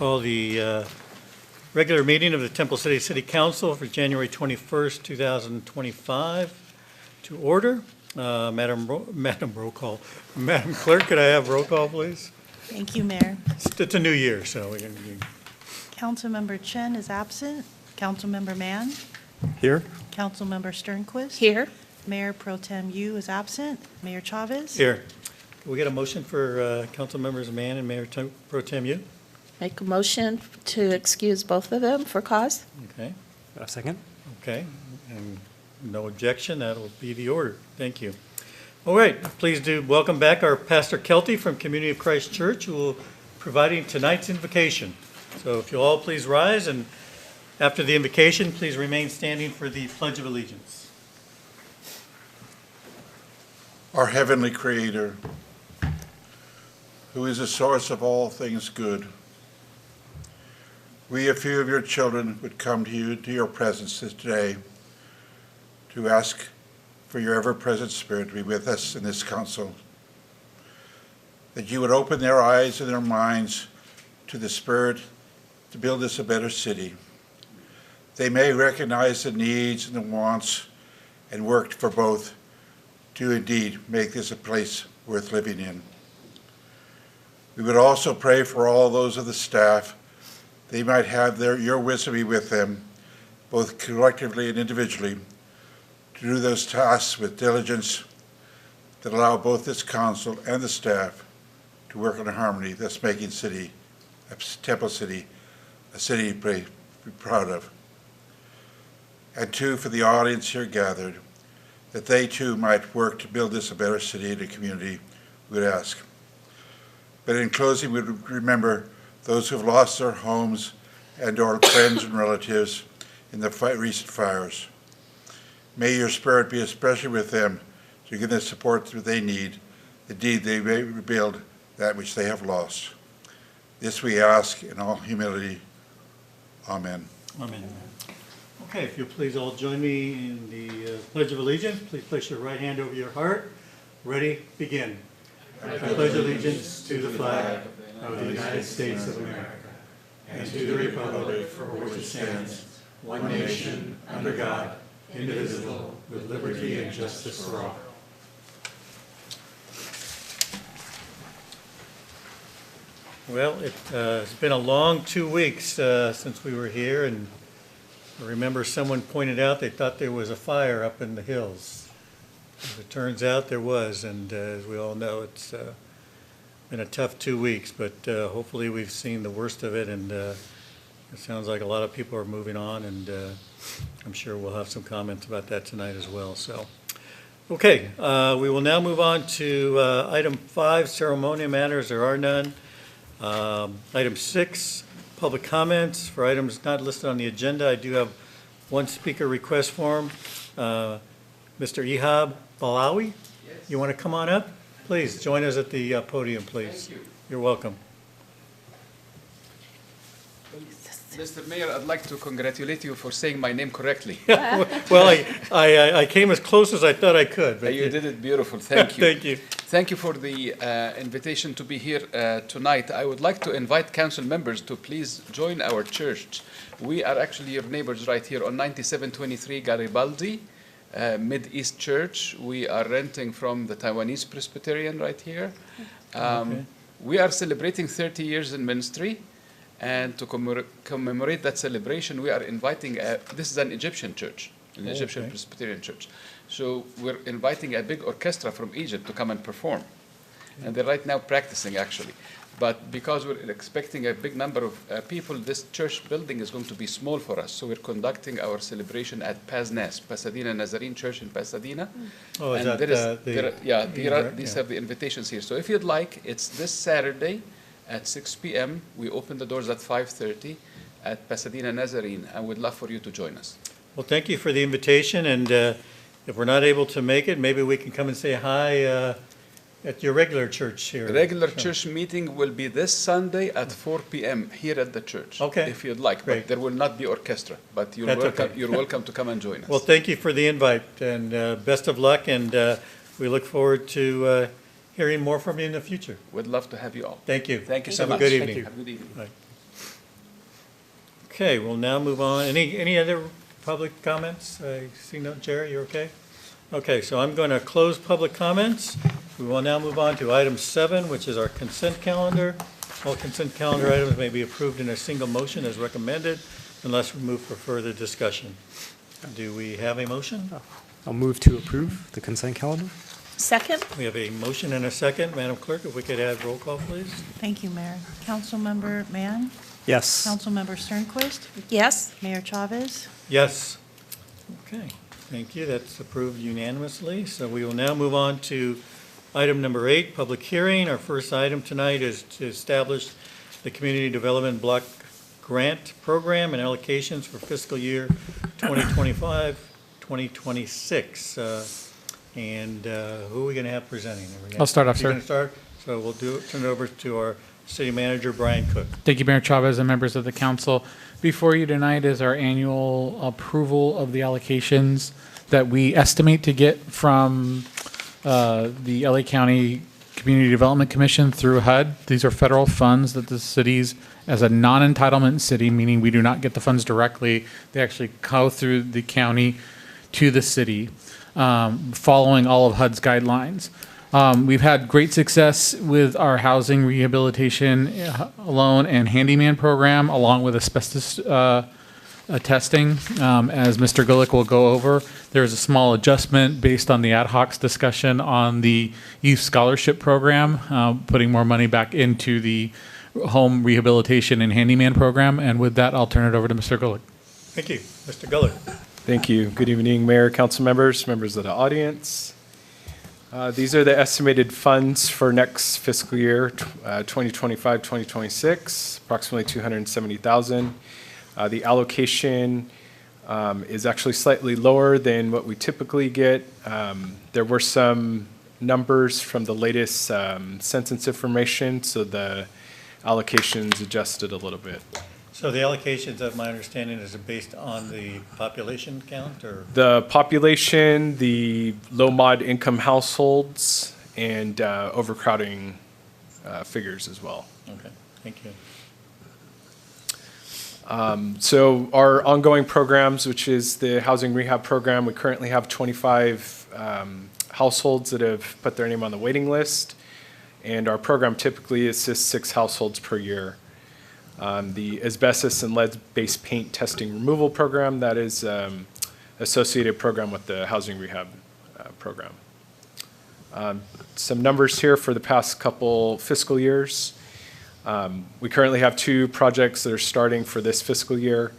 call the regular meeting of the Temple City City Council for January 21st, 2025 to order. Madam Roll Call. Madam Clerk, could I have roll call, please? Thank you, Mayor. It's a new year, so we can. Councilmember Chen is absent. Councilmember Mann. Here. Councilmember Sternquist. Here. Mayor Pro Tem Yu is absent. Mayor Chavez. Here. Can we get a motion for Council Members Mann and Mayor Pro Tem Yu? Make a motion to excuse both of them for cause. Okay. A second. Okay. And no objection. That'll be the order. Thank you. All right. Please do welcome back our Pastor Kelty from Community of Christ Church, who will be providing tonight's invocation. So if you'll all please rise, and after the invocation, please remain standing for the Pledge of Allegiance. Our heavenly Creator, who is the source of all things good, we, a few of your children, would come to you, to your presence this day, to ask for your ever-present Spirit to be with us in this council, that you would open their eyes and their minds to the Spirit to build us a better city. They may recognize the needs and the wants and work for both to indeed make this a place worth living in. We would also pray for all those of the staff. They might have your wisdom be with them, both collectively and individually, to do those tasks with diligence that allow both this council and the staff to work in harmony, thus making Temple City, a city to be proud of. And two, for the audience here gathered, that they too might work to build this a better city and a community, we would ask. But in closing, we would remember those who have lost their homes and or friends and relatives in the recent fires. May your Spirit be especially with them to give them the support that they need. Indeed, they may rebuild that which they have lost. This we ask in all humility. Amen. Amen. Okay, if you'll please all join me in the Pledge of Allegiance. Please place your right hand over your heart. Ready, begin. I pledge allegiance to the flag of the United States of America and to the republic for which it stands, one nation, under God, indivisible, with liberty and justice for all. Well, it's been a long 2 weeks since we were here, and I remember someone pointed out they thought there was a fire up in the hills. As it turns out there was, and as we all know, it's been a tough 2 weeks, but hopefully we've seen the worst of it, and it sounds like a lot of people are moving on, and I'm sure we'll have some comments about that tonight as well. So, okay, we will now move on to item 5, ceremonial matters. There are none. Item 6, public comments. For items not listed on the agenda, I do have one speaker request form. Mr. Ihab Balawi, you want to come on up? Please join us at the podium, please. Thank you. You're welcome. Mr. Mayor, I'd like to congratulate you for saying my name correctly. Well, I came as close as I thought I could. But You did it beautiful. Thank you. Thank you. Thank you for the invitation to be here tonight. I would like to invite council members to please join our church. We are actually your neighbors right here on 9723 Garibaldi, Mid-East Church. We are renting from the Taiwanese Presbyterian right here. Okay. We are celebrating 30 years in ministry. And to commemorate that celebration, we are inviting, this is an Egyptian church, an Egyptian Presbyterian church. So we're inviting a big orchestra from Egypt to come and perform. And they're right now practicing, actually. But because we're expecting a big number of people, this church building is going to be small for us. So we're conducting our celebration at PASNAS, Pasadena Nazarene Church in Pasadena. Oh, is and that these have the invitations here. So if you'd like, it's this Saturday at 6 p.m. We open the doors at 5:30 at Pasadena Nazarene, and we'd love for you to join us. Well, thank you for the invitation, and if we're not able to make it, maybe we can come and say hi at your regular church here. The regular church meeting will be this Sunday at 4 p.m. here at the church. Okay. If you'd like, Great. but there will not be orchestra, but you're That's welcome. okay. You're welcome to come and join us. Well, thank you for the invite, and best of luck, and we look forward to hearing more from you in the future. We'd love to have you all. Thave you. Thank you so Have a much. good Thank evening. you. Have a good evening. Bye. Okay, we'll now move on. Any other public comments? I see no, Jerry, you're okay? Okay, so I'm going to close public comments. We will now move on to item 7, which is our consent calendar. All consent calendar items may be approved in a single motion as recommended unless removed for further discussion. Do we have a motion? I'll move to approve the consent calendar. Second? We have a motion and a second. Madam Clerk, if we could have roll call, please. Thank you, Mayor. Councilmember Mann? Yes. Councilmember Sternquist? Yes. Mayor Chavez? Yes. Okay, thank you. That's approved unanimously. So we will now move on to item number 8, public hearing. Our first item tonight is to establish the Community Development Block Grant Program and allocations for fiscal year 2025-2026. And who are we going to have presenting? I'll start off, You're sir. going to start? So we'll turn it over to our City Manager, Brian Cook. Thank you, Mayor Chavez and members of the council. Before you tonight is our annual approval of the allocations that we estimate to get from the LA County Community Development Commission through HUD. These are federal funds that the cities, as a non-entitlement city, meaning we do not get the funds directly, they actually go through the county to the city, following all of HUD's guidelines. We've had great success with our housing rehabilitation loan and handyman program, along with asbestos testing. As Mr. Gulick will go over, there's a small adjustment based on the ad hoc discussion on the youth scholarship program, putting more money back into the home rehabilitation and handyman program. And with that, I'll turn it over to Mr. Gulick. Thank you. Mr. Gullard. Thank you. Good evening, Mayor, council members, members of the audience. These are the estimated funds for next fiscal year, 2025-2026, approximately $270,000. The allocation is actually slightly lower than what we typically get. There were some numbers from the latest census information, so the allocations adjusted a little bit. So the allocations, of my understanding, is based on the population count, or? The population, the low mod income households, and overcrowding figures as well. Okay, thank you. So our ongoing programs, which is the housing rehab program, we currently have 25 households that have put their name on the waiting list. And our program typically assists 6 households per year. The asbestos and lead-based paint testing removal program, that is associated program with the housing rehab program. Some numbers here for the past couple fiscal years. We currently have 2 projects that are starting for this fiscal year.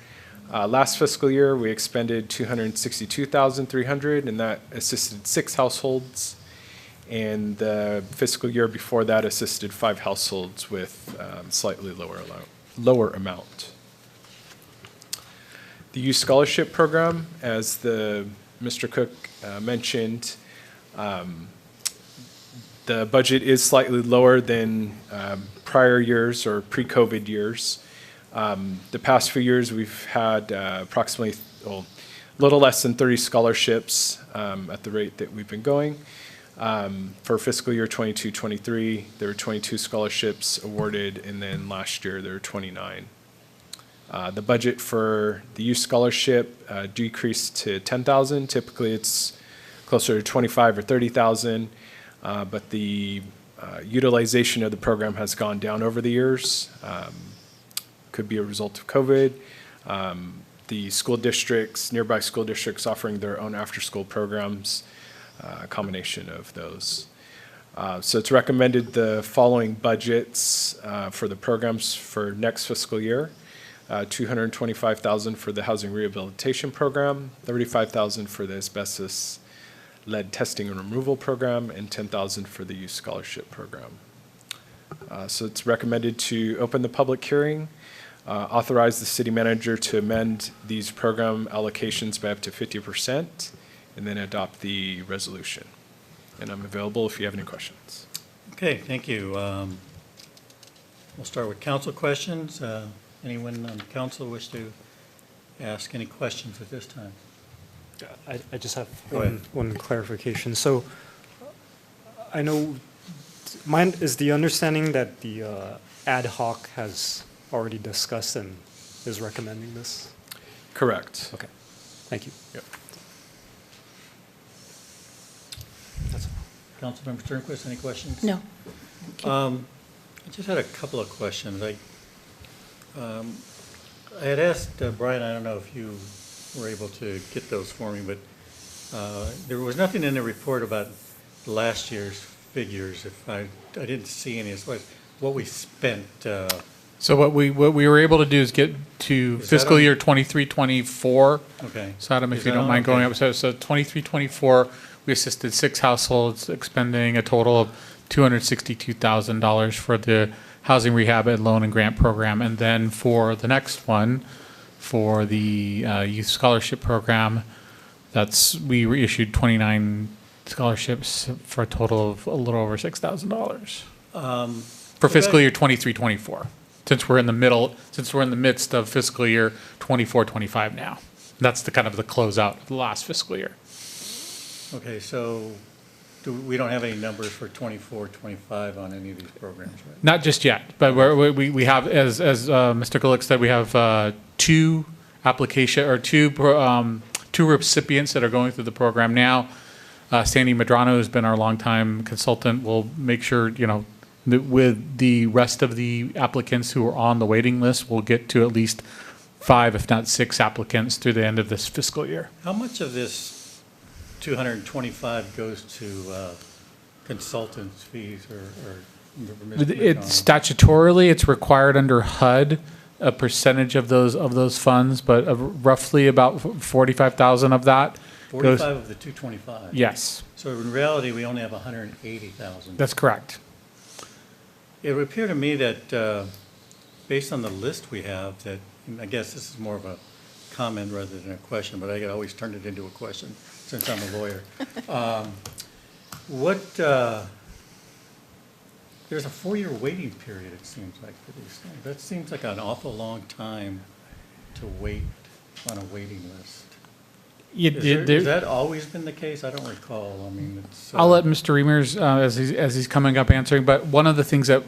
Last fiscal year, we expended $262,300, and that assisted 6 households. And the fiscal year before that assisted 5 households with slightly lower amount. The youth scholarship program, as Mr. Cook mentioned, the budget is slightly lower than prior years or pre-COVID years. The past few years, we've had approximately a little less than 30 scholarships at the rate that we've been going. For fiscal year 22-23, there were 22 scholarships awarded, and then last year there were 29. The budget for the youth scholarship decreased to $10,000. Typically, it's closer to $25,000 or $30,000, but the utilization of the program has gone down over the years. Could be a result of COVID. The school districts, nearby school districts, offering their own after-school programs. A combination of those. So it's recommended the following budgets for the programs for next fiscal year. $225,000 for the housing rehabilitation program, $35,000 for the asbestos lead testing and removal program, and $10,000 for the youth scholarship program. So it's recommended to open the public hearing, authorize the city manager to amend these program allocations by up to 50%, and then adopt the resolution. And I'm available if you have any questions. Okay, thank you. We'll start with council questions. Anyone on council wish to ask any questions at this time? I just have Go ahead. one clarification. So I know mine is the understanding that the ad hoc has already discussed and is recommending this? Correct. Okay, thank you. Yep. Councilmember Sternquist, any questions? No. I just had a couple of questions. I had asked Brian, I don't know if you were able to get those for me, but there was nothing in the report about last year's figures. If I didn't see any as far as what we spent. So what we were able to do is get to Is that fiscal on- year 23-24. Okay. So Adam, Is if you that don't on? mind going Okay. up, so 23-24, we assisted 6 households, expending a total of $262,000 for the housing rehab and loan and grant program. And then for the next one, for the youth scholarship program, we reissued 29 scholarships for a total of a little over $6,000 for fiscal year 23-24. Since we're in the midst of fiscal year 24-25 now. That's the kind of the closeout of the last fiscal year. Okay, so we don't have any numbers for 24, 25 on any of these programs, right? Not just yet, but we have, as Mr. Gulick said, we have two recipients that are going through the program now. Sandy Medrano, who's been our longtime consultant, will make sure, that with the rest of the applicants who are on the waiting list, we'll get to at least 5, if not 6 applicants through the end of this fiscal year. How much of this 225 goes to consultants' fees or Mr. It's McDonald? statutorily, it's required under HUD, a percentage of those funds, but roughly about 45,000 of that. 45 of the 225? Yes, So in reality, we only have 180,000. that's correct. It would appear to me that, based on the list we have, that, and I guess this is more of a comment rather than a question, but I could always turn it into a question since I'm a lawyer. There's a 4-year waiting period, it seems like, for these things. That seems like an awful long time to wait on a waiting list. Has that always been the case? I don't recall. I mean, it's. I'll let Mr. Reimers, as he's coming up answering, but one of the things that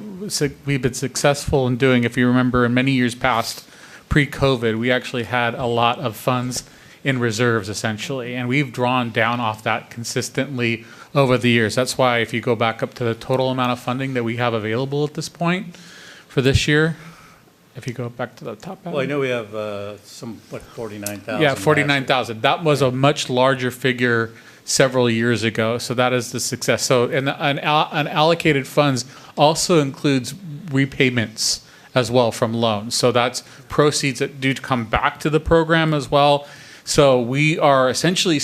we've been successful in doing, if you remember, in many years past, pre-COVID, we actually had a lot of funds in reserves, essentially, and we've drawn down off that consistently over the years. That's why if you go back up to the total amount of funding that we have available at this point for this year, if you go back to the top. Well, I know we have 49,000. Yeah, 49,000. That was a much larger figure several years ago. So that is the success. So and unallocated funds also includes repayments as well from loans. So that's proceeds that do come back to the program as well. So we are essentially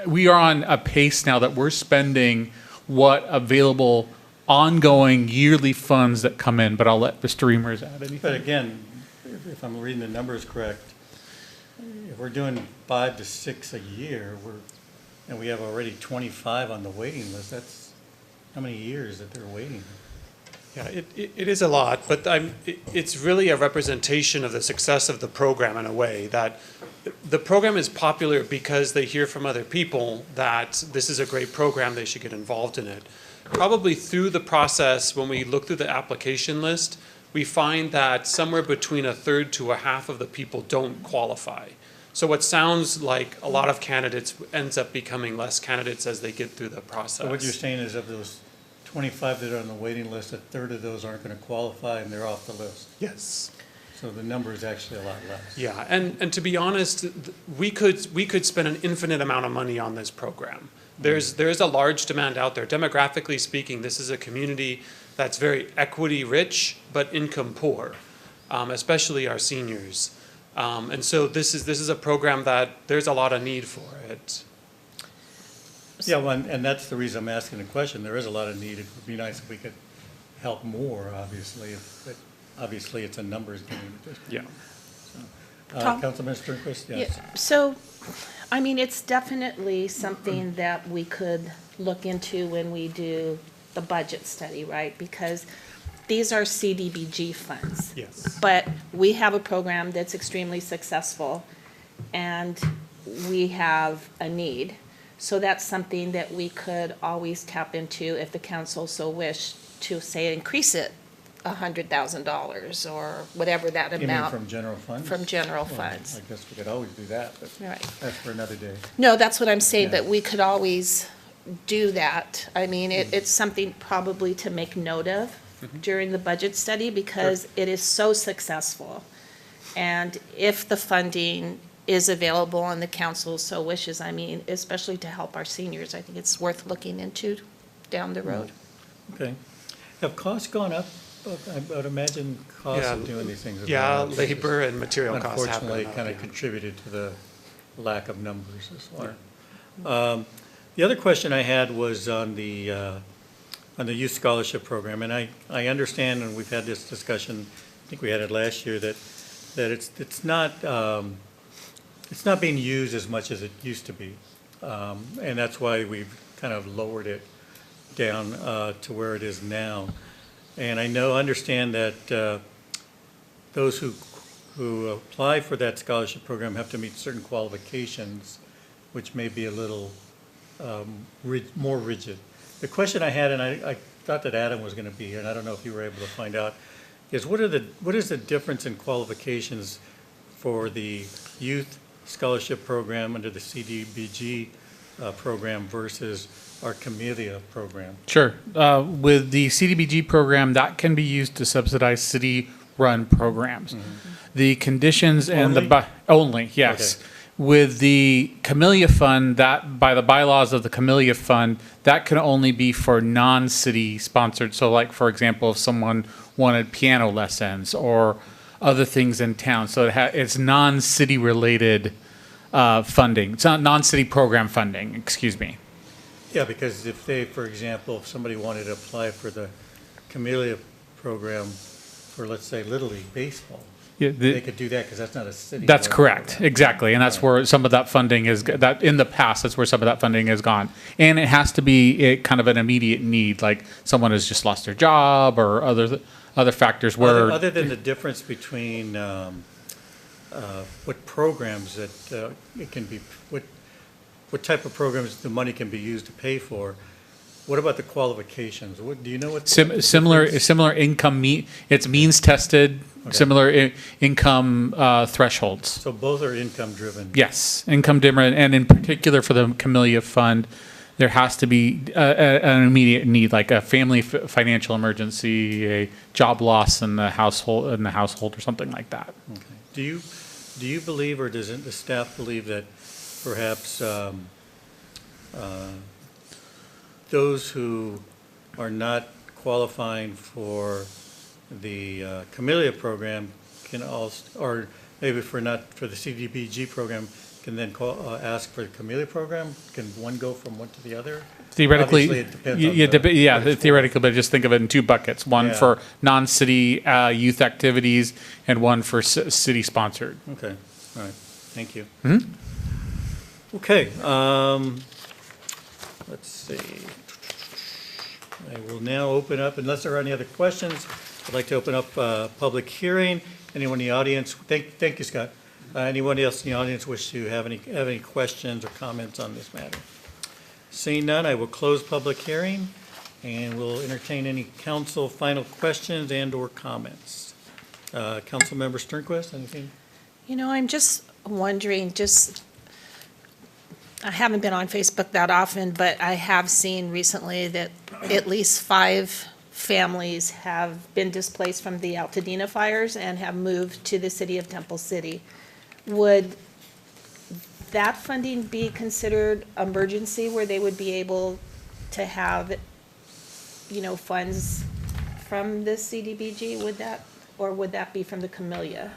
we are on a pace now that we're spending what available ongoing yearly funds that come in, but I'll let Mr. Reimers add anything. But again, if I'm reading the numbers correct, if we're doing 5 to 6 a year, and we have already 25 on the waiting list, that's how many years that they're waiting? Yeah, it is a lot, but it's really a representation of the success of the program in a way that the program is popular because they hear from other people that this is a great program, they should get involved in it. Probably through the process, when we look through the application list, we find that somewhere between a third to a half of the people don't qualify. So what sounds like a lot of candidates ends up becoming less candidates as they get through the process. So what you're saying is of those 25 that are on the waiting list, a third of those aren't going to qualify and they're off the list. Yes. So the number is actually a lot less. Yeah, and to be honest, we could spend an infinite amount of money on this program. There's a large demand out there. Demographically speaking, this is a community that's very equity rich but income poor, especially our seniors. And so this is a program that there's a lot of need for it. Yeah, well, and that's the reason I'm asking the question. There is a lot of need. It would be nice if we could help more, obviously. But obviously, it's a numbers game at this point. Yeah. So, Tom? Councilman Sternquist, yes. Yeah, so, I mean, it's definitely something that we could look into when we do the budget study, right? Because these are CDBG funds. Yes. But we have a program that's extremely successful, and we have a need. So that's something that we could always tap into if the council so wished to, say, increase it $100,000 or whatever that You mean amount. from general funds? From general Well, funds. I guess we could always do that, but Right. that's for another day. No, that's what I'm saying, Yeah. but we could always do that. I mean, it's something probably to make note of during the budget study because it is so successful. And if the funding is available and the council so wishes, I mean, especially to help our seniors, I think it's worth looking into down the road. Okay. Have costs gone up? I would imagine costs Yeah, of doing these things. have Yeah, gone up. labor and material costs have Unfortunately, gone up, kind of yeah. contributed to the lack of numbers as well. The other question I had was on the youth scholarship program, and I understand, and we've had this discussion, I think we had it last year, that it's not being used as much as it used to be. And that's why we've kind of lowered it down to where it is now. And I understand that those who apply for that scholarship program have to meet certain qualifications, which may be a little more rigid. The question I had, and I thought that Adam was going to be here, and I don't know if you were able to find out, is what is the difference in qualifications for the youth scholarship program under the CDBG program versus our Camellia program? Sure. With the CDBG program, that can be used to subsidize city-run programs. The conditions and only, yes. Okay. With the Camellia Fund, that by the bylaws of the Camellia Fund, that can only be for non-city sponsored. So like, for example, if someone wanted piano lessons or other things in town. So it's non-city related funding. It's not non-city program funding, excuse me. Yeah, because if for example, if somebody wanted to apply for the Camellia program for, let's say, Little League Baseball, Yeah, they could do that because that's not a city. That's run correct, program. exactly, and that's where some of that funding is, that in the past, that's where some of that funding has gone. And it has to be kind of an immediate need, like someone has just lost their job or other factors where. Other than the difference between what programs that it can be, what type of programs the money can be used to pay for, what about the qualifications? Do you know what? Similar income, it's means tested, Okay. similar income thresholds. So both are income driven? Yes, income different, and in particular for the Camellia Fund, there has to be an immediate need, like a family financial emergency, a job loss in the household, or something like that. Okay. Do you believe, or does the staff believe that perhaps those who are not qualifying for the Camellia program can also, or maybe for the CDBG program, can then ask for the Camellia program? Can one go from one to the other? Theoretically, Obviously, it depends on what it's for. theoretically, but just think of it in two buckets: one Yeah. for non-city youth activities, and one for city-sponsored. Okay, all right, thank you. Mm-hmm. Okay, let's see. I will now open up, unless there are any other questions, I'd like to open up a public hearing. Anyone in the audience, thank you, Scott. Anyone else in the audience wish to have any questions or comments on this matter? Seeing none, I will close public hearing and we'll entertain any council final questions and/or comments. Councilmember Sternquist, anything? You know, I'm just wondering, I haven't been on Facebook that often, but I have seen recently that at least 5 families have been displaced from the Altadena fires and have moved to the city of Temple City. Would that funding be considered emergency where they would be able to have, funds from the CDBG? Would that be from the Camellia?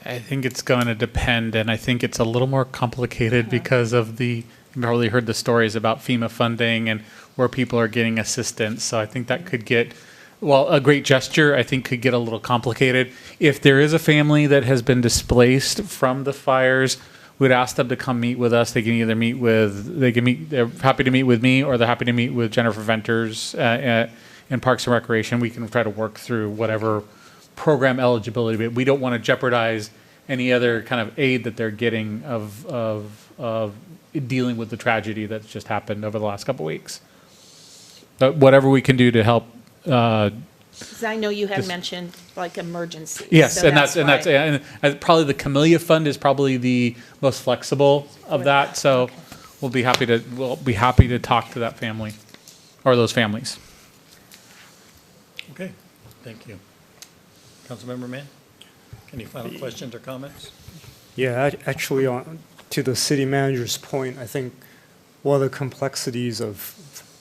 I think it's going to depend, and I think it's a little more complicated because of you probably heard the stories about FEMA funding and where people are getting assistance. So I think that could get, a great gesture, I think could get a little complicated. If there is a family that has been displaced from the fires, we'd ask them to come meet with us. They can either they're happy to meet with me, or they're happy to meet with Jennifer Venters in Parks and Recreation. We can try to work through whatever program eligibility, but we don't want to jeopardize any other kind of aid that they're getting of dealing with the tragedy that's just happened over the last couple of weeks. But whatever we can do to help Because I know you had mentioned like emergency. Yes, so and that's, why. and probably the Camellia Fund is probably the most flexible of With that, that, so okay. we'll be happy to talk to that family, or those families. Okay, thank you. Councilmember Mann, any final questions or comments? Yeah, actually, to the city manager's point, I think one of the complexities of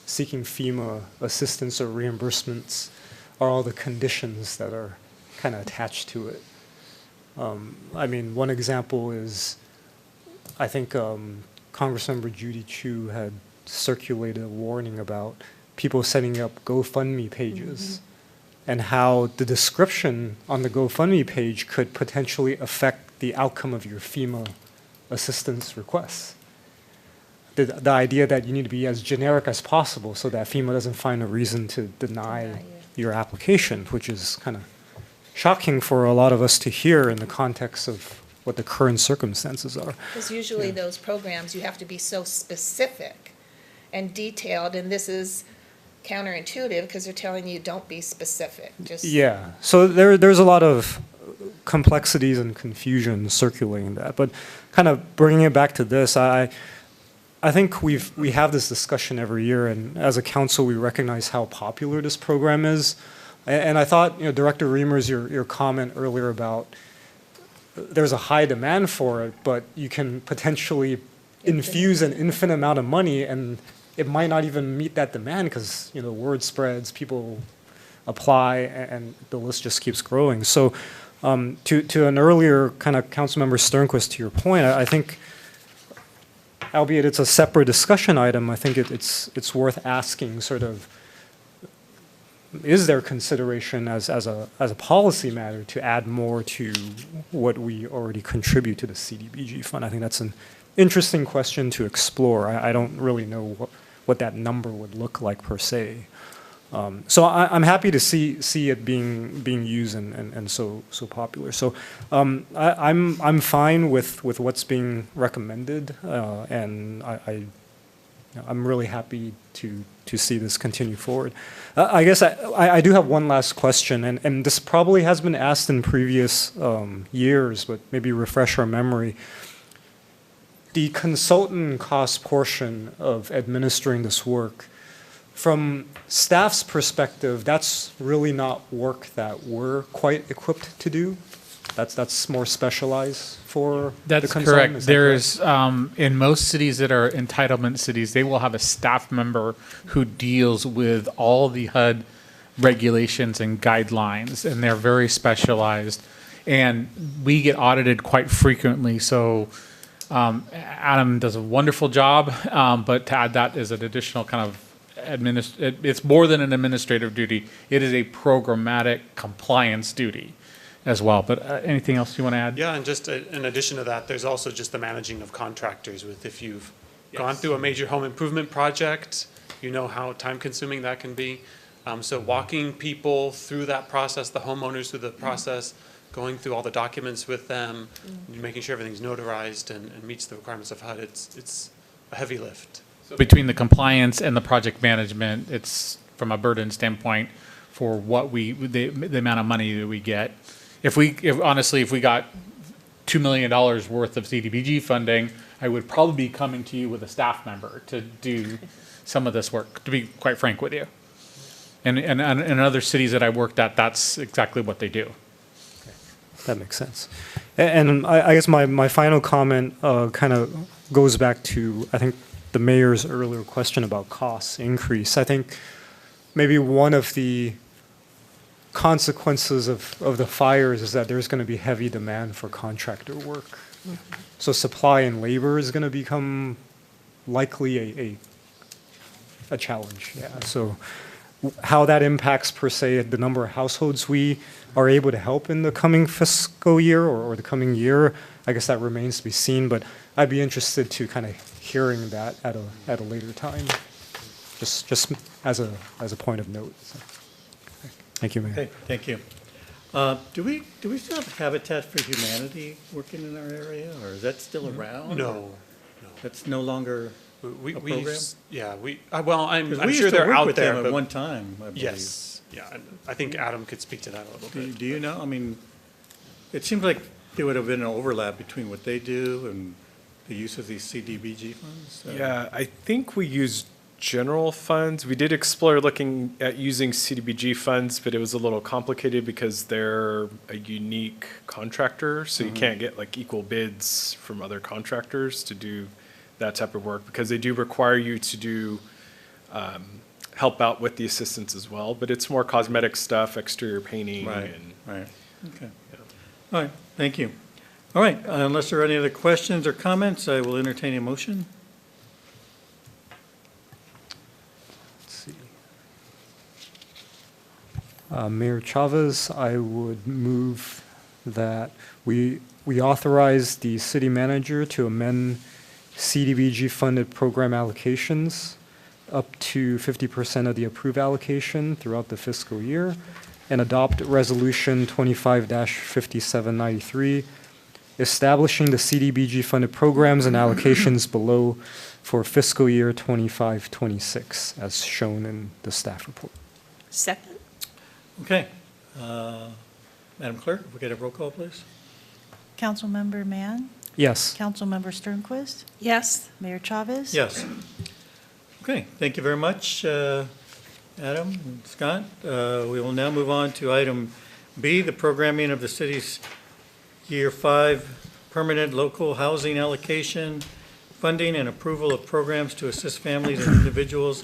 seeking FEMA assistance or reimbursements are all the conditions that are kind of attached to it. I mean, one example is, I think Congressmember Judy Chu had circulated a warning about people setting up GoFundMe pages and how the description on the GoFundMe page could potentially affect the outcome of your FEMA assistance requests. The idea that you need to be as generic as possible so that FEMA doesn't find a reason to deny your application, which is kind of shocking for a lot of us to hear in the context of what the current circumstances are. Because usually those programs, you have to be so specific and detailed, and this is counterintuitive because they're telling you don't be specific. Just Yeah, so there's a lot of complexities and confusion circulating that. But kind of bringing it back to this, I think we have this discussion every year, and as a council, we recognize how popular this program is. And I thought, Director Reimers, your comment earlier about there's a high demand for it, but you can potentially infuse an infinite amount of money, and it might not even meet that demand because word spreads, people apply, and the list just keeps growing. So, to an earlier kind of Councilmember Sternquist, to your point, I think, albeit it's a separate discussion item, I think it's worth asking sort of, is there consideration as a policy matter to add more to what we already contribute to the CDBG fund? I think that's an interesting question to explore. I don't really know what that number would look like per se. So I'm happy to see it being used and so popular. So I'm fine with what's being recommended, and I'm really happy to see this continue forward. I guess I do have one last question, and this probably has been asked in previous years, but maybe refresh our memory. The consultant cost portion of administering this work, from staff's perspective, that's really not work that we're quite equipped to do. That's more specialized for the That's consultant. correct. Is that There's, in most cities that are entitlement cities, they will have a staff member who deals with all the HUD regulations and guidelines, and they're very specialized. And we get audited quite frequently, so Adam does a wonderful job, but to add that as an additional kind of it's more than an administrative duty. It is a programmatic compliance duty as well. But anything else you want to add? Yeah, and just in addition to that, there's also just the managing of contractors with if you've gone through a major home improvement project, you know how time-consuming that can be. So walking people through that process, the homeowners through the process, going through all the documents with them, making sure everything's notarized and meets the requirements of HUD, it's a heavy lift. Between the compliance and the project management, it's from a burden standpoint for what the amount of money that we get. If we got $2 million worth of CDBG funding, I would probably be coming to you with a staff member to do some of this work, to be quite frank with you. And in other cities that I worked at, that's exactly what they do. That makes sense. And I guess my final comment kind of goes back to, I think, the mayor's earlier question about costs increase. I think maybe one of the consequences of the fires is that there's going to be heavy demand for contractor work. So supply and labor is going to become likely a challenge. Yeah. So how that impacts per se the number of households we are able to help in the coming fiscal year or the coming year, I guess that remains to be seen. But I'd be interested to kind of hearing that at a later time, just as a point of note. So, thank you, Mayor. Okay, thank you. Do we still have Habitat for Humanity working in our area, or is that still around? No. That's no longer a program? Well, I'm 'Cause we sure used to they're work out with there, them but at one time, I believe. yes. Yeah, and I think Adam could speak to that a little bit. Do you know, I mean, it seems like there would have been an overlap between what they do and the use of these CDBG funds. Yeah, I think we use general funds. We did explore looking at using CDBG funds, but it was a little complicated because they're a unique contractor, so you can't get like equal bids from other contractors to do that type of work, because they do require you to do help out with the assistance as well, but it's more cosmetic stuff, exterior painting. Right, and right, okay. All right, thank you. All right, unless there are any other questions or comments, I will entertain a motion. Let's see. Mayor Chavez, I would move that we authorize the city manager to amend CDBG-funded program allocations up to 50% of the approved allocation throughout the fiscal year, and adopt Resolution 25-5793, establishing the CDBG-funded programs and allocations below for fiscal year 25-26, as shown in the staff report. Second? Okay. Madam Clerk, if we get a roll call, please. Councilmember Mann? Yes. Councilmember Sternquist? Yes. Mayor Chavez? Yes. Okay, thank you very much, Adam and Scott. We will now move on to item B, the programming of the city's Year 5 permanent local housing allocation, funding and approval of programs to assist families and individuals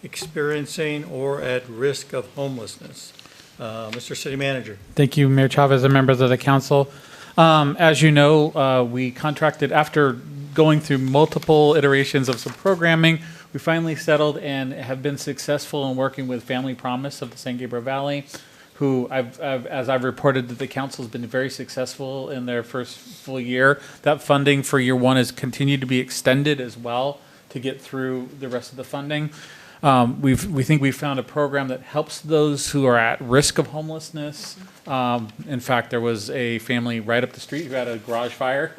experiencing or at risk of homelessness. Mr. City Manager. Thank you, Mayor Chavez and members of the council. As you know, we contracted after going through multiple iterations of some programming. We finally settled and have been successful in working with Family Promise of the San Gabriel Valley, who as I've reported that the council has been very successful in their first full year. That funding for year 1 has continued to be extended as well to get through the rest of the funding. We think we've found a program that helps those who are at risk of homelessness. In fact, there was a family right up the street who had a garage fire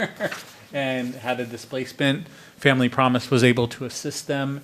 and had a displacement. Family Promise was able to assist them,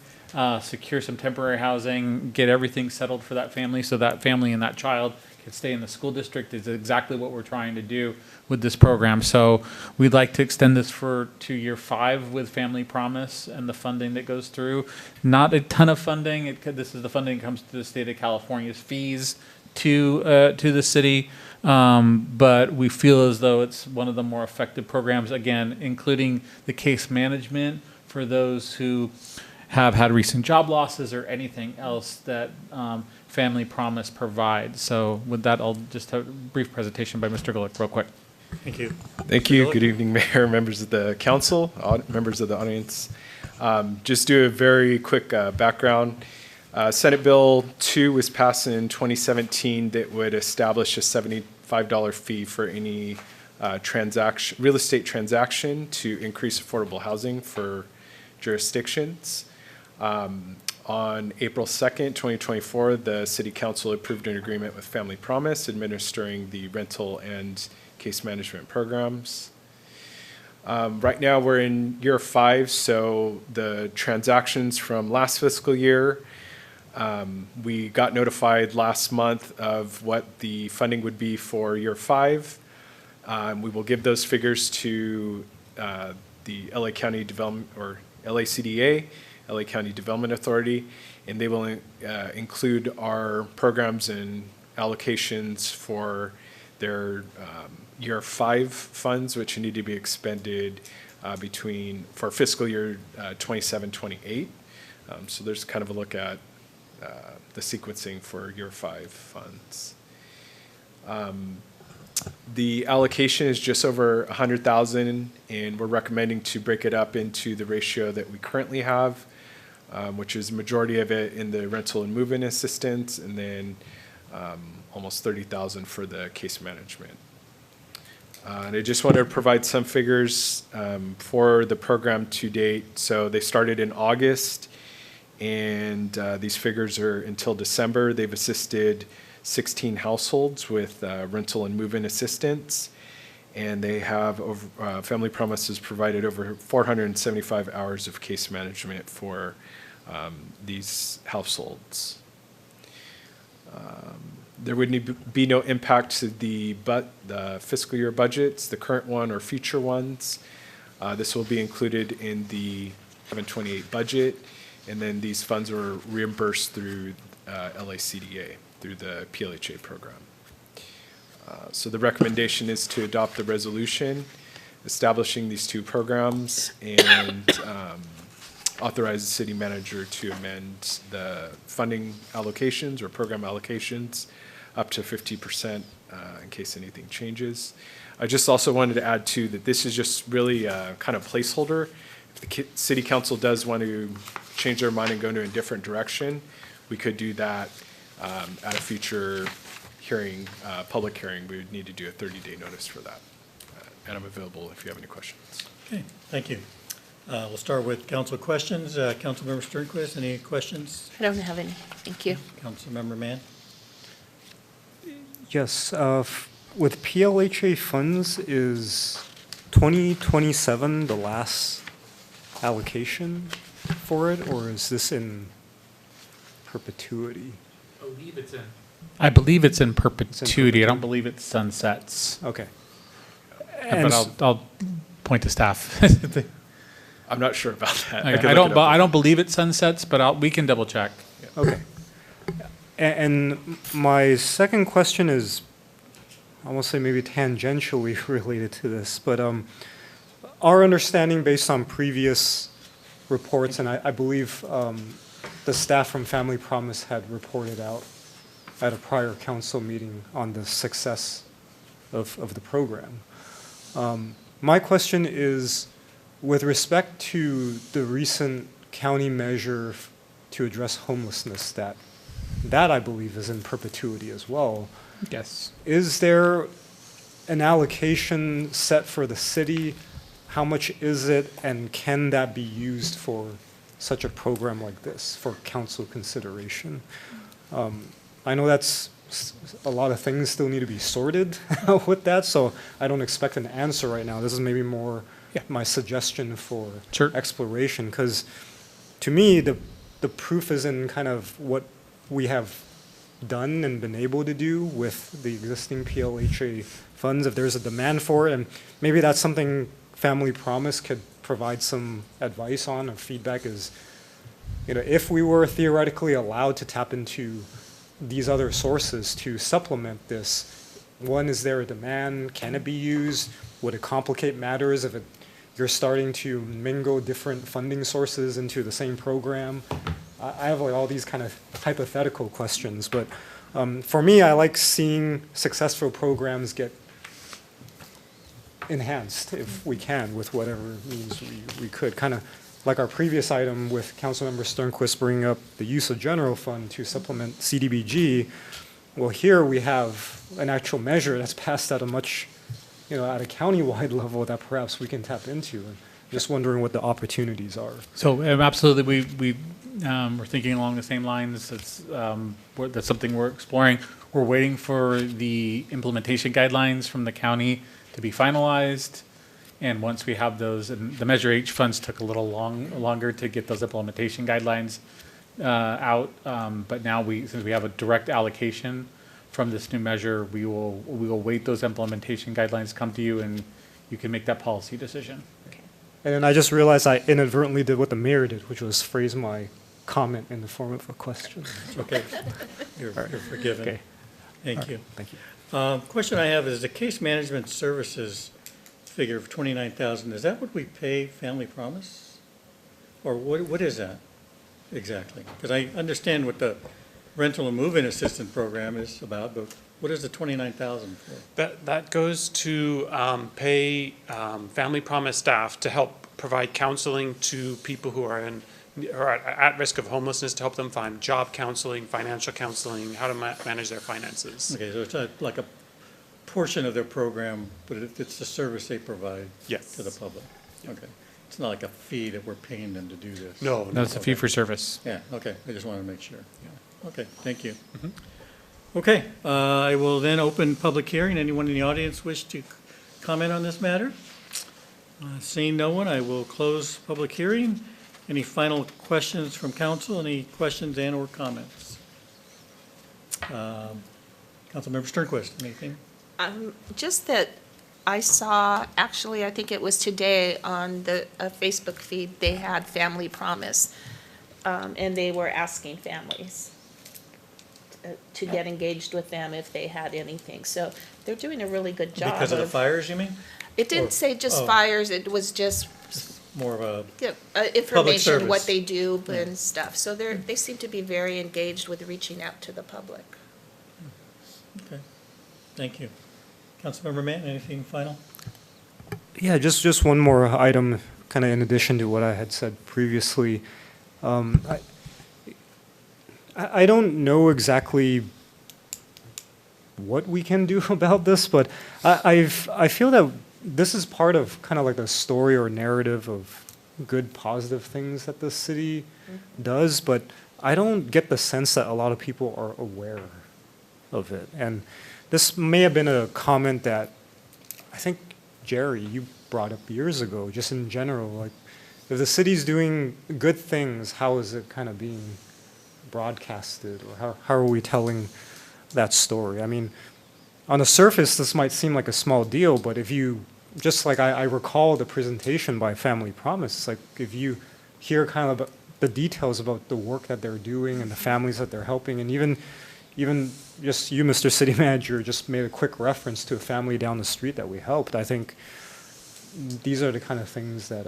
secure some temporary housing, get everything settled for that family so that family and that child can stay in the school district. Is exactly what we're trying to do with this program. So we'd like to extend this to year 5 with Family Promise and the funding that goes through. Not a ton of funding. This is the funding that comes to the state of California's fees to the city. But we feel as though it's one of the more effective programs, again, including the case management for those who have had recent job losses or anything else that Family Promise provides. So with that, I'll just have a brief presentation by Mr. Gulick real quick. Thank you. Thank you. Good evening, Mayor, members of the council, members of the audience. Just do a very quick background. Senate Bill 2 was passed in 2017 that would establish a $75 fee for any real estate transaction to increase affordable housing for jurisdictions. On April 2nd, 2024, the City Council approved an agreement with Family Promise administering the rental and case management programs. Right now, we're in year 5, so the transactions from last fiscal year, we got notified last month of what the funding would be for year 5. We will give those figures to the LA County Development, or LACDA, LA County Development Authority, and they will include our programs and allocations for their year 5 funds, which need to be expended for fiscal year 27-28. So there's kind of a look at the sequencing for year 5 funds. The allocation is just over 100,000, and we're recommending to break it up into the ratio that we currently have, which is majority of it in the rental and move-in assistance, and then almost 30,000 for the case management. And I just want to provide some figures for the program to date. So they started in August, and these figures are until December. They've assisted 16 households with rental and move-in assistance, and they have Family Promise has provided over 475 hours of case management for these households. There would be no impact to the fiscal year budgets, the current one or future ones. This will be included in the 728 budget, and then these funds are reimbursed through LACDA, through the PLHA program. So the recommendation is to adopt the resolution establishing these two programs and authorize the city manager to amend the funding allocations or program allocations up to 50% in case anything changes. I just also wanted to add too that this is just really a kind of placeholder. If the city council does want to change their mind and go into a different direction, we could do that at a future hearing, public hearing. We would need to do a 30-day notice for that. And I'm available if you have any questions. Okay, thank you. We'll start with council questions. Councilmember Sternquist, any questions? I don't have any. Thank you. Councilmember Mann? Yes, with PLHA funds, is 2027 the last allocation for it, or is this in perpetuity? I believe it's in perpetuity. I don't believe it sunsets. Okay. But I'll point to staff. I'm not sure about that. I don't believe it sunsets, but we can double check. Okay. And my second question is, I won't say maybe tangentially related to this, but our understanding based on previous reports, and I believe the staff from Family Promise had reported out at a prior council meeting on the success of the program. My question is, with respect to the recent county measure to address homelessness, that I believe is in perpetuity as well. Yes. Is there an allocation set for the city? How much is it, and can that be used for such a program like this, for council consideration? I know that's a lot of things still need to be sorted with that, so I don't expect an answer right now. This is maybe more my suggestion for exploration, because to me, the proof is in kind of what we have done and been able to do with the existing PLHA funds. If there's a demand for it, and maybe that's something Family Promise could provide some advice on or feedback is, if we were theoretically allowed to tap into these other sources to supplement this, one, is there a demand? Can it be used? Would it complicate matters if you're starting to mingle different funding sources into the same program? I have all these kind of hypothetical questions, but for me, I like seeing successful programs get enhanced, if we can, with whatever means we could. Kind of like our previous item with Councilmember Sternquist bringing up the use of general fund to supplement CDBG. Well, here we have an actual measure that's passed at a much, at a county-wide level that perhaps we can tap into. And just wondering what the opportunities are. So absolutely, we're thinking along the same lines. That's something we're exploring. We're waiting for the implementation guidelines from the county to be finalized. And once we have those, and the Measure H funds took a little longer to get those implementation guidelines out. But now since we have a direct allocation from this new measure, we will wait those implementation guidelines to come to you, and you can make that policy decision. And then I just realized I inadvertently did what the mayor did, which was phrase my comment in the form of a question. Okay, you're forgiven. Okay. Thank you. Thank you. Question I have is the case management services figure of 29,000. Is that what we pay Family Promise, or what is that exactly? Because I understand what the rental and move-in assistant program is about, but what is the 29,000 for? That goes to pay Family Promise staff to help provide counseling to people who are at risk of homelessness, to help them find job counseling, financial counseling, how to manage their finances. Okay, so it's like a portion of their program, but it's the service they provide to the public. Okay, it's not like a fee that we're paying them to do this. No, No, it's a fee for service. Yeah, okay, I just wanted to make sure. Yeah. Okay, thank you. Okay, I will then open public hearing. Anyone in the audience wish to comment on this matter? Seeing no one, I will close public hearing. Any final questions from council? Any questions and/or comments? Councilmember Sternquist, anything? Just that I saw, actually, I think it was today on the Facebook feed, they had Family Promise, and they were asking families to get engaged with them if they had anything. So they're doing a really good job. Because of the fires, you mean? It Or- didn't say just oh. fires, it was just More of a, information, what service. they do and stuff. So they seem to be very engaged with reaching out to the public. okay, thank you. Councilmember Mann, anything final? Yeah, just one more item, kind of in addition to what I had said previously. I don't know exactly what we can do about this, but I feel that this is part of kind of like a story or narrative of good, positive things that the city does, but I don't get the sense that a lot of people are aware of it. And this may have been a comment that I think, Jerry, you brought up years ago, just in general, like, if the city's doing good things, how is it kind of being broadcasted, or how are we telling that story? I mean, on the surface, this might seem like a small deal, but if you, just like I recall the presentation by Family Promise, it's like if you hear kind of the details about the work that they're doing and the families that they're helping, and even just you, Mr. City Manager, just made a quick reference to a family down the street that we helped. I think these are the kind of things that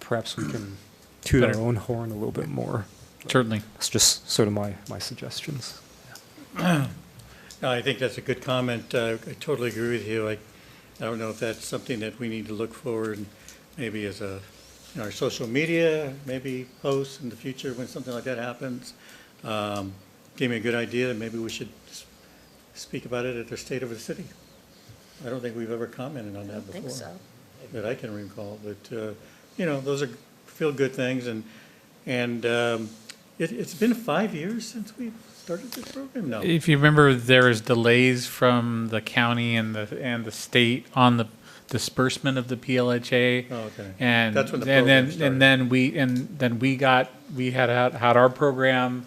perhaps we can toot our Better. own horn a little bit more. Certainly. That's just sort of my suggestions. No, I think that's a good comment. I totally agree with you. I don't know if that's something that we need to look forward, maybe as in our social media, maybe posts in the future when something like that happens. Gave me a good idea that maybe we should speak about it at the State of the City. I don't think we've ever commented on that I before. think so. That I can recall, but, those are feel-good things, and it's been 5 years since we've started this program now. If you remember, there was delays from the county and the state on the disbursement of the PLHA. Oh, okay. And That's when the program started. and then we had our program.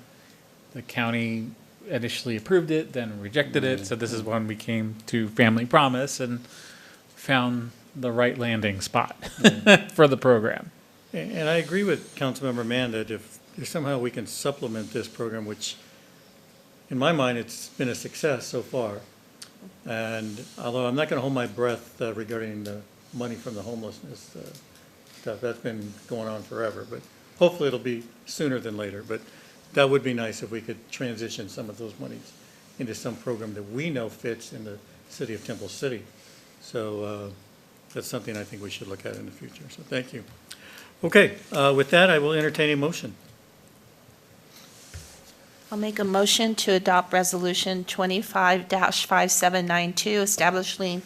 The county initially approved it, then rejected it. So this is when we came to Family Promise and found the right landing spot for the program. And I agree with Councilmember Mann that if somehow we can supplement this program, which in my mind, it's been a success so far. And although I'm not going to hold my breath regarding the money from the homelessness stuff, that's been going on forever, but hopefully it'll be sooner than later. But that would be nice if we could transition some of those monies into some program that we know fits in the city of Temple City. So that's something I think we should look at in the future. So thank you. Okay, with that, I will entertain a motion. I'll make a motion to adopt Resolution 25-5792, establishing,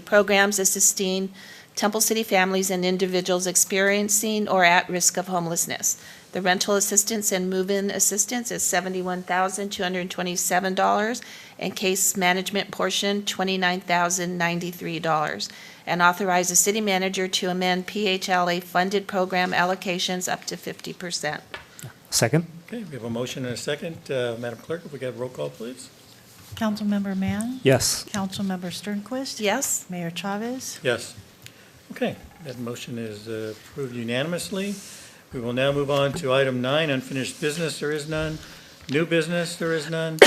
programs assisting Temple City families and individuals experiencing or at risk of homelessness. The rental assistance and move-in assistance is $71,227, and case management portion, $29,093. And authorize the city manager to amend PHLA funded program allocations up to 50%. Second? Okay, we have a motion and a second. Madam Clerk, if we could have roll call, please. Councilmember Mann? Yes. Councilmember Sternquist? Yes? Mayor Chavez? Yes. Okay, that motion is approved unanimously. We will now move on to item 9, unfinished business, there is none. New business, there is none.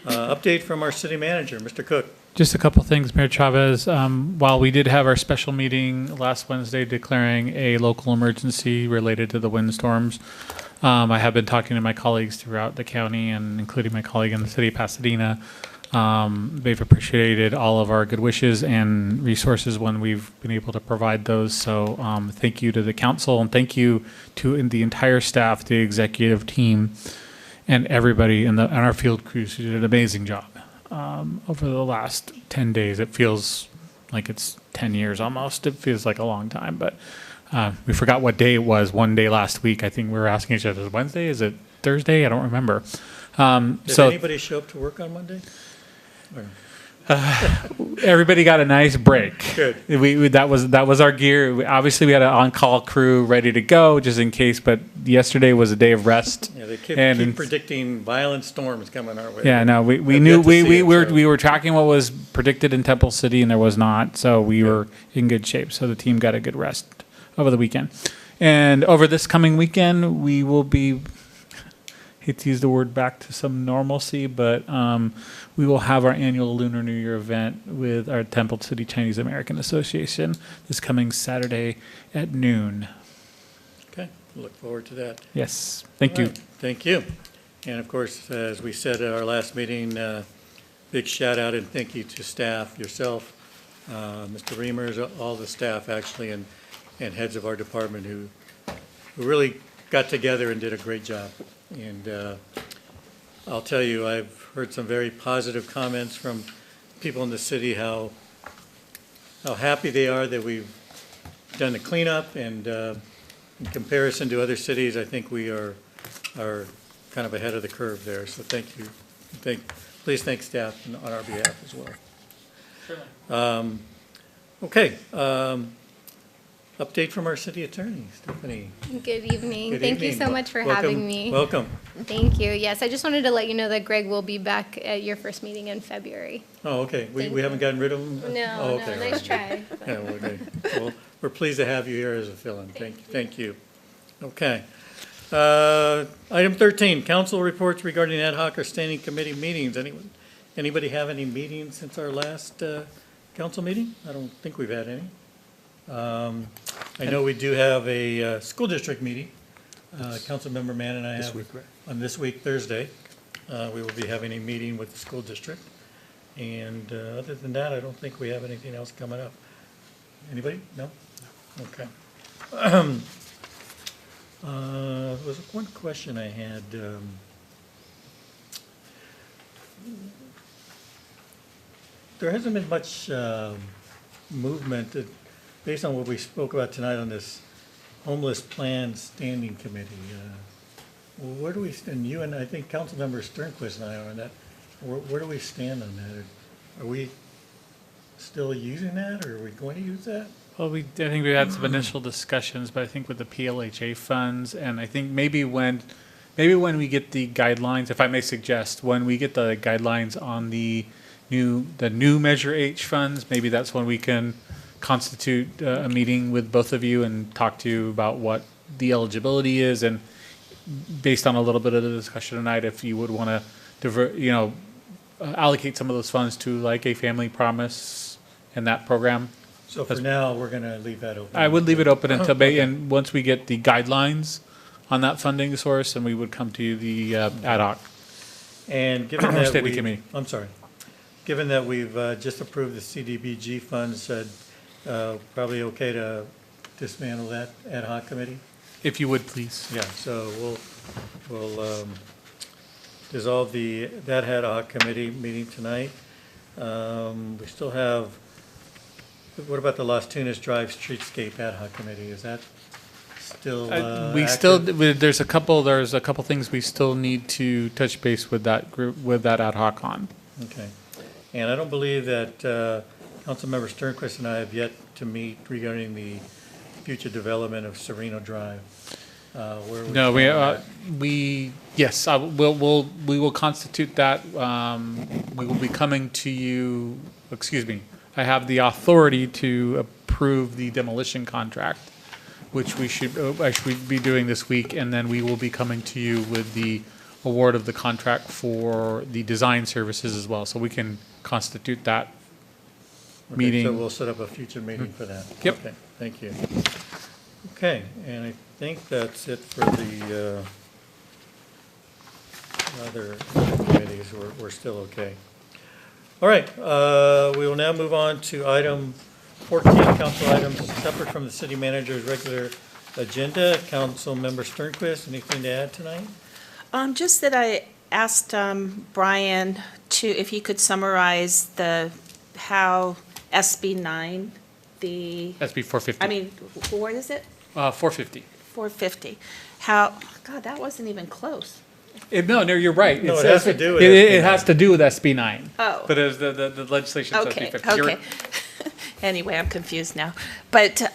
Update from our city manager, Mr. Cook. Just a couple things, Mayor Chavez. While we did have our special meeting last Wednesday declaring a local emergency related to the windstorms, I have been talking to my colleagues throughout the county and including my colleague in the city of Pasadena. They've appreciated all of our good wishes and resources when we've been able to provide those. So thank you to the council, and thank you to the entire staff, the executive team, and everybody in our field crews who did an amazing job. Over the last 10 days, it feels like it's 10 years almost. It feels like a long time, but we forgot what day it was. One day last week, I think we were asking each other, is it Wednesday? Is it Thursday? I don't remember. Did anybody show up to work on Monday? Or- Everybody got a nice break. Good. That was our gear. Obviously, we had an on-call crew ready to go just in case, but yesterday was a day of rest. Yeah, they keep And- predicting violent storms coming our way. Yeah, no, we I've knew yet to see it, so- we were tracking what was predicted in Temple City, and there was not, so we were in good shape. So the team got a good rest over the weekend, and over this coming weekend, we will be. Hate to use the word back to some normalcy, but we will have our annual Lunar New Year event with our Temple City Chinese American Association this coming Saturday at noon. Okay, look forward to that. Yes, thank All you. right, thank you. And of course, as we said at our last meeting, big shout out and thank you to staff, yourself, Mr. Reimers, all the staff actually, and heads of our department who really got together and did a great job. And I'll tell you, I've heard some very positive comments from people in the city, how happy they are that we've done the cleanup, and in comparison to other cities, I think we are kind of ahead of the curve there. So thank you. Please thank staff on our behalf as well. Okay. Update from our city attorney, Stephanie. Good evening. Good Thank you evening. so much for Welcome- having me. Welcome. Thank you. Yes, I just wanted to let you know that Greg will be back at your first meeting in February. Oh, okay. Thank We haven't gotten rid of him? No, Oh, no, okay, all nice right. try. Yeah, well, okay. Well, we're pleased to have you here as a fill-in. Thank you. Okay. Item 13, council reports regarding ad hoc or standing committee meetings. Anybody have any meetings since our last council meeting? I don't think we've had any. I know we do have a school district meeting. Councilmember Mann and I have on this week, Thursday. We will be having a meeting with the school district. And other than that, I don't think we have anything else coming up. Anybody? No? Okay. There was one question I had. There hasn't been much movement based on what we spoke about tonight on this homeless plan standing committee. Where do we, and you and I think Councilmember Sternquist and I are on that. Where do we stand on that? Are we still using that, or are we going to use that? Well, I think we had some initial discussions, but I think with the PLHA funds, and I think maybe when we get the guidelines, if I may suggest, when we get the guidelines on the new Measure H funds, maybe that's when we can constitute a meeting with both of you and talk to you about what the eligibility is, and based on a little bit of the discussion tonight, if you would want to allocate some of those funds to like a family promise and that program. So for now, we're going to leave that open. I would leave it open until, and once we get the guidelines on that funding source, and we would come to you, the ad hoc. And given that Standing committee. I'm sorry, given that we've just approved the CDBG funds, probably okay to dismantle that ad hoc committee? If you would, please. Yeah, so we'll dissolve that ad hoc committee meeting tonight. We still have, what about the Las Tunas Drive Streetscape ad hoc committee? Is that still active? There's a couple things we still need to touch base with that group, with that ad hoc on. Okay. And I don't believe that Councilmember Sternquist and I have yet to meet regarding the future development of Sereno Drive. No, we will constitute that. We will be coming to you, excuse me, I have the authority to approve the demolition contract, which I should be doing this week, and then we will be coming to you with the award of the contract for the design services as well, so we can constitute that Okay, meeting. So we'll set up a future meeting for that. Yep. Okay, thank you. Okay, and I think that's it for the other committees. We're still okay. All right, we will now move on to item 14, council items separate from the city manager's regular agenda. Councilmember Sternquist, anything to add tonight? Just that I asked Brian if he could summarize how SB 9, SB 450. I mean, what is it? 450. 450. How, God, that wasn't even close. No, you're right. No, it says- has to do with It SB9. has to do with SB 9. Oh. But as the legislation says Okay, 350. You're- okay. Anyway, I'm confused now. But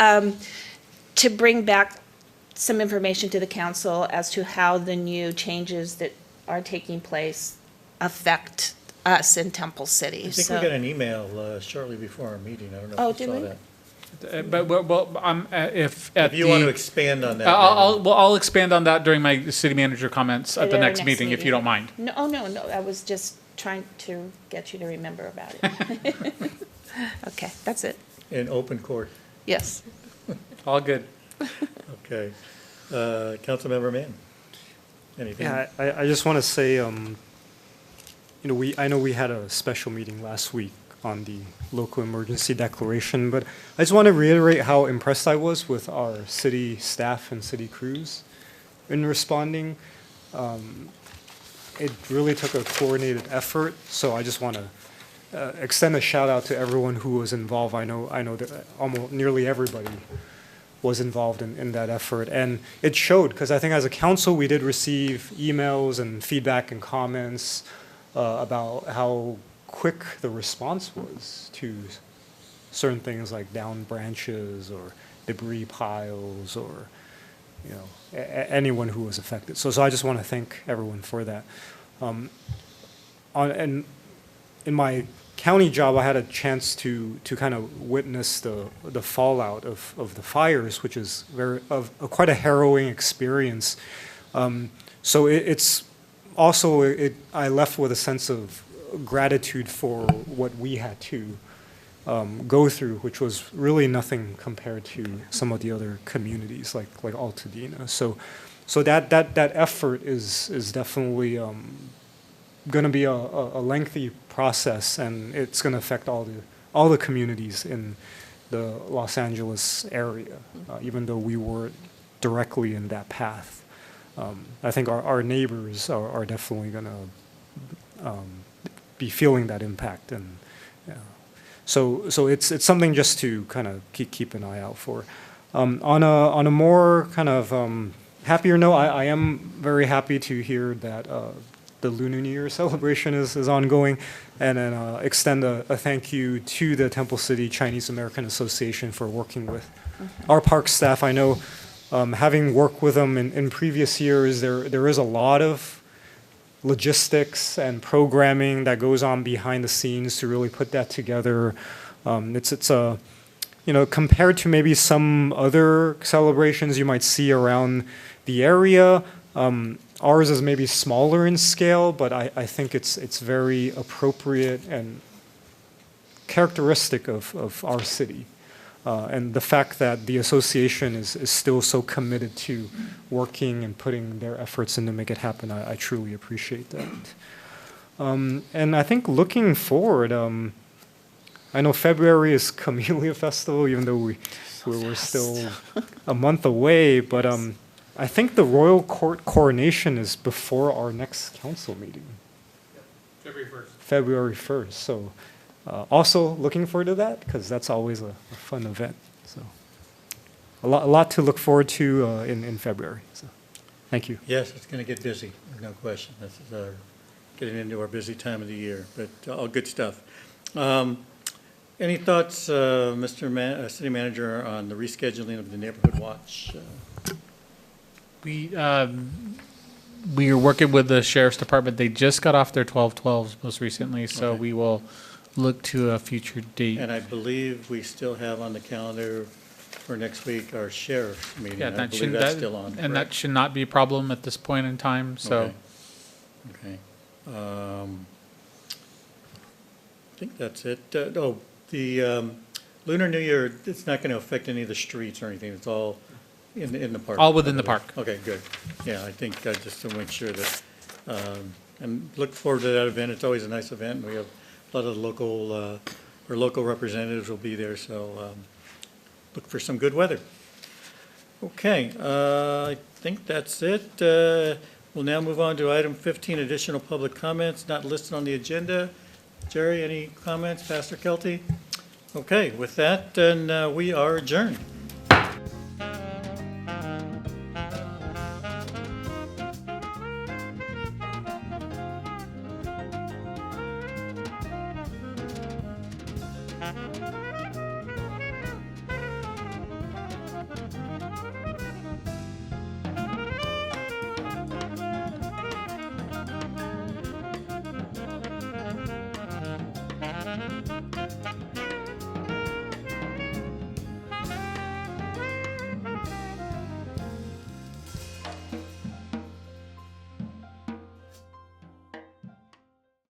to bring back some information to the council as to how the new changes that are taking place affect us in Temple City. I think we got an email shortly before our meeting. I don't know Oh, if you did saw we? that. if at If you want to the- expand on that. I'll expand on that during my city manager comments at the At our next meeting, if you don't mind. No, oh, no, I was just trying to get you to remember about it. Okay, that's it. In open court. Yes. All good. Okay. Councilmember Mann, anything? Yeah, I just want to say, I know we had a special meeting last week on the local emergency declaration, but I just want to reiterate how impressed I was with our city staff and city crews in responding. It really took a coordinated effort, so I just want to extend a shout out to everyone who was involved. I know that almost nearly everybody was involved in that effort, and it showed, because I think as a council we did receive emails and feedback and comments about how quick the response was to certain things like down branches or debris piles or anyone who was affected. So I just want to thank everyone for that. And in my county job, I had a chance to kind of witness the fallout of the fires, which is quite a harrowing experience. So it's also I left with a sense of gratitude for what we had to go through, which was really nothing compared to some of the other communities like Altadena. So that effort is definitely going to be a lengthy process, and it's going to affect all the communities in the Los Angeles area, even though we weren't directly in that path. I think our neighbors are definitely going to be feeling that impact, and so it's something just to kind of keep an eye out for. On a more kind of happier note, I am very happy to hear that the Lunar New Year celebration is ongoing, and then extend a thank you to the Temple City Chinese American Association for working with our park staff. I know, having worked with them in previous years, there is a lot of logistics and programming that goes on behind the scenes to really put that together. It's a compared to maybe some other celebrations you might see around the area, ours is maybe smaller in scale, but I think it's very appropriate and characteristic of our city. And the fact that the association is still so committed to working and putting their efforts in to make it happen, I truly appreciate that. And I think looking forward, I know February is Camellia Festival, even though we're still a month away, but I think the royal court coronation is before our next council meeting. February 1st. So also looking forward to that, because that's always a fun event. So a lot to look forward to in February. So thank you. Yes, it's going to get busy, no question. This is getting into our busy time of the year, but all good stuff. Any thoughts, Mr. City Manager, on the rescheduling of the Neighborhood Watch? We are working with the sheriff's department. They just got off their 12/12s most recently, so Okay. we will look to a future date. And I believe we still have on the calendar for next week our sheriff's meeting. Yeah, I that believe should, that's still on, and that correct? should not be a problem at this point in time, so. Okay. I think that's it. The Lunar New Year, it's not going to affect any of the streets or anything. It's all in the park. All within the park. Okay, good. Yeah, I think just to make sure that, and look forward to that event. It's always a nice event. We have a lot of our local representatives will be there, so look for some good weather. Okay, I think that's it. We'll now move on to item 15, additional public comments not listed on the agenda. Jerry, any comments? Pastor Kelty? Okay, with that, then we are adjourned. you.